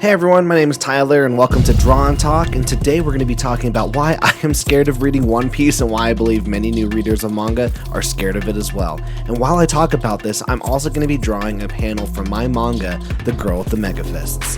Hey everyone, my name is Tyler and welcome to Draw and Talk, and today we're going to be talking about why I am scared of reading One Piece and why I believe many new readers of manga are scared of it as well. And while I talk about this, I'm also going to be drawing a panel from my manga, The Girl with the Mega Fists.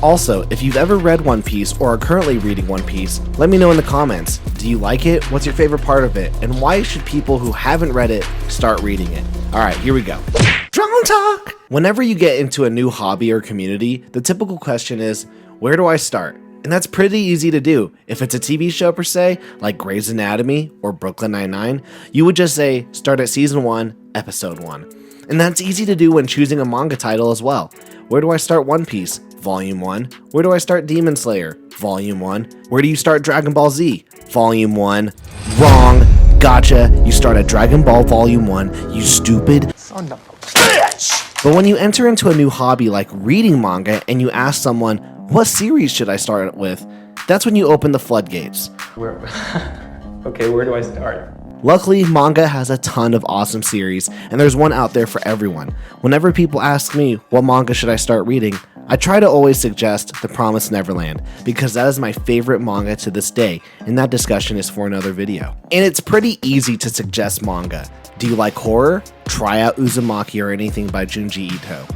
Also, if you've ever read One Piece or are currently reading One Piece, let me know in the comments. Do you like it? What's your favorite part of it? And why should people who haven't read it start reading it? Alright, here we go. Draw and Talk! Whenever you get into a new hobby or community, the typical question is, where do I start? And that's pretty easy to do. If it's a TV show per se, like Grey's Anatomy or Brooklyn Nine-Nine, you would just say, start at Season 1, Episode 1. And that's easy to do when choosing a manga title as well. Where do I start One Piece? Volume 1. Where do I start Demon Slayer? Volume 1. Where do you start Dragon Ball Z? Volume 1. Wrong. Gotcha. You start at Dragon Ball Volume 1, you stupid son of a bitch! But when you enter into a new hobby like reading manga and you ask someone, what series should I start with? That's when you open the floodgates. Okay, where do I start? Luckily, manga has a ton of awesome series, and there's one out there for everyone. Whenever people ask me, what manga should I start reading, I try to always suggest The Promised Neverland, because that is my favorite manga to this day, and that discussion is for another video. And it's pretty easy to suggest manga. Do you like horror? Try out Uzumaki or anything by Junji Ito.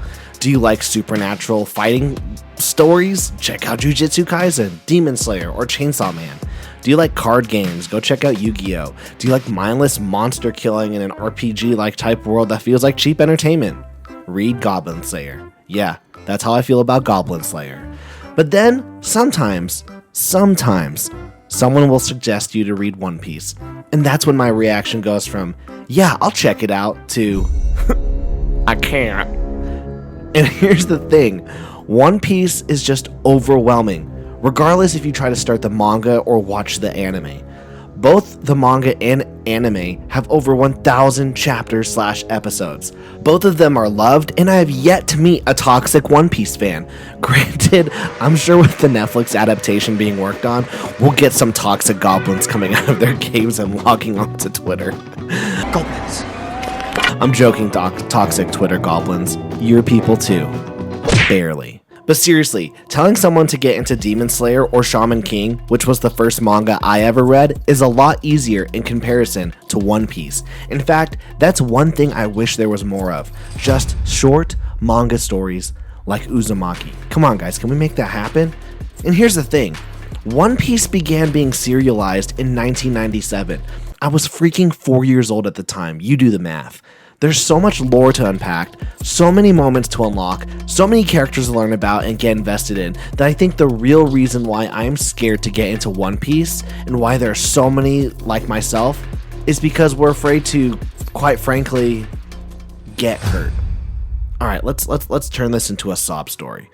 Do you like supernatural fighting stories? Check out Jujutsu Kaisen, Demon Slayer, or Chainsaw Man. Do you like card games? Go check out Yu-Gi-Oh! Do you like mindless monster killing in an RPG-like type world that feels like cheap entertainment? Read Goblin Slayer. Yeah, that's how I feel about Goblin Slayer. But then, sometimes, someone will suggest you to read One Piece. And that's when my reaction goes from, yeah, I'll check it out, to, I can't. And here's the thing, One Piece is just overwhelming, regardless if you try to start the manga or watch the anime. Both the manga and anime have over 1,000 chapters/episodes. Both of them are loved, and I have yet to meet a toxic One Piece fan. Granted, I'm sure with the Netflix adaptation being worked on, we'll get some toxic goblins coming out of their caves and logging onto Twitter. Goblins. I'm joking, toxic Twitter goblins. You're people too. Barely. But seriously, telling someone to get into Demon Slayer or Shaman King, which was the first manga I ever read, is a lot easier in comparison to One Piece. In fact, that's one thing I wish there was more of. Just short manga stories like Uzumaki. Come on guys, can we make that happen? And here's the thing, One Piece began being serialized in 1997. I was freaking 4 years old at the time, you do the math. There's so much lore to unpack, so many moments to unlock, so many characters to learn about and get invested in, that I think the real reason why I'm scared to get into One Piece, and why there are so many like myself, is because we're afraid to, quite frankly, get hurt. Alright, let's turn this into a sob story.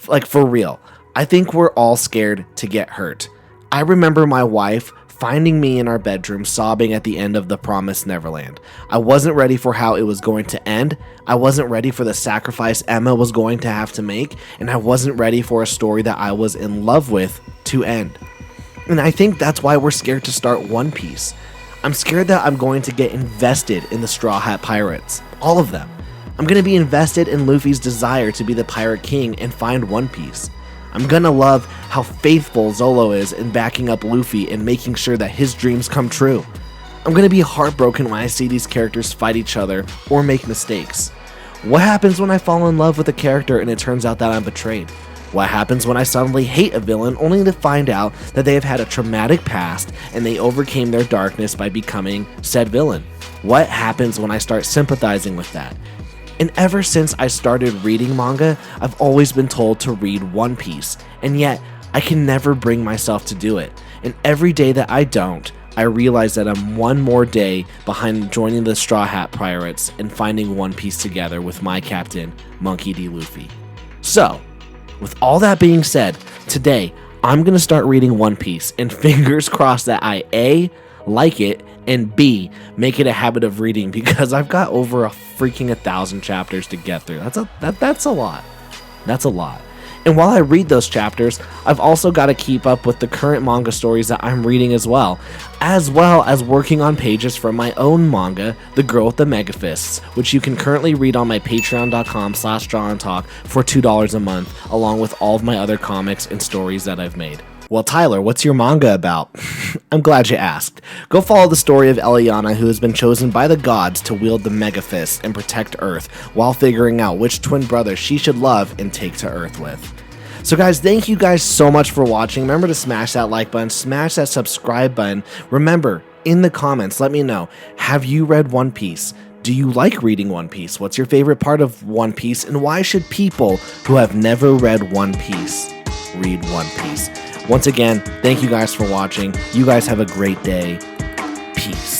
Like, for real, I think we're all scared to get hurt. I remember my wife finding me in our bedroom sobbing at the end of The Promised Neverland. I wasn't ready for how it was going to end, I wasn't ready for the sacrifice Emma was going to have to make, and I wasn't ready for a story that I was in love with to end. And I think that's why we're scared to start One Piece. I'm scared that I'm going to get invested in the Straw Hat Pirates. All of them. I'm going to be invested in Luffy's desire to be the Pirate King and find One Piece. I'm gonna love how faithful Zolo is in backing up Luffy and making sure that his dreams come true. I'm gonna be heartbroken when I see these characters fight each other or make mistakes. What happens when I fall in love with a character and it turns out that I'm betrayed? What happens when I suddenly hate a villain only to find out that they have had a traumatic past and they overcame their darkness by becoming said villain? What happens when I start sympathizing with that? And ever since I started reading manga, I've always been told to read One Piece, and yet I can never bring myself to do it. And every day that I don't, I realize that I'm one more day behind joining the Straw Hat Pirates and finding One Piece together with my captain, Monkey D. Luffy. So, with all that being said, today I'm going to start reading One Piece, and fingers crossed that I A, like it, and B, make it a habit of reading, because I've got over a freaking 1,000 chapters to get through. That's a lot. That's a lot. And while I read those chapters, I've also got to keep up with the current manga stories that I'm reading as well as working on pages from my own manga, The Girl with the Mega Fists, which you can currently read on my patreon.com/drawandtalk for $2 a month, along with all of my other comics and stories that I've made. Well, Tyler, what's your manga about? I'm glad you asked. Go follow the story of Eliana, who has been chosen by the gods to wield the Mega Fist and protect Earth, while figuring out which twin brother she should love and take to Earth with. So guys, thank you guys so much for watching. Remember to smash that like button, smash that subscribe button. Remember, in the comments, let me know, have you read One Piece? Do you like reading One Piece? What's your favorite part of One Piece? And why should people who have never read One Piece read One Piece? Once again, thank you guys for watching. You guys have a great day. Peace.